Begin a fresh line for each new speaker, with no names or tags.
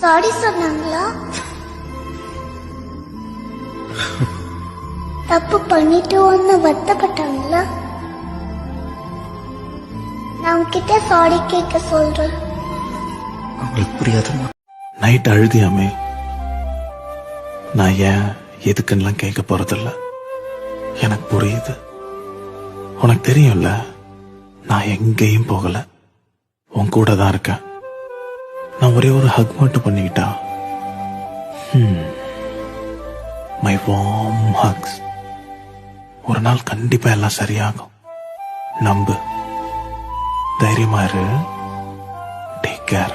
Sorry சொன்னாங்களா? தப்பு பண்ணிட்டோன்னு வருத்தப்பட்டாங்களா? நான் உன்கிட்ட சாரி கேட்க சொல்றேன்.
அவங்களுக்கு புரியாதுமா. நைட் அழுதியாமே. நான் ஏன் எதுக்குன்னெல்லாம் கேட்க போறதில்ல. எனக்கு புரியுது. உனக்கு தெரியும்ல, நான் எங்கேயும் போகல, உன் கூட தான் இருக்கேன். நான் ஒரே ஒரு ஹக் மட்டும் பண்ணிக்கிட்டா, மை வார்ம் ஹக்ஸ், ஒரு நாள் கண்டிப்பா எல்லாம் சரியாகும். நம்பு, தைரியமா இரு. Take care.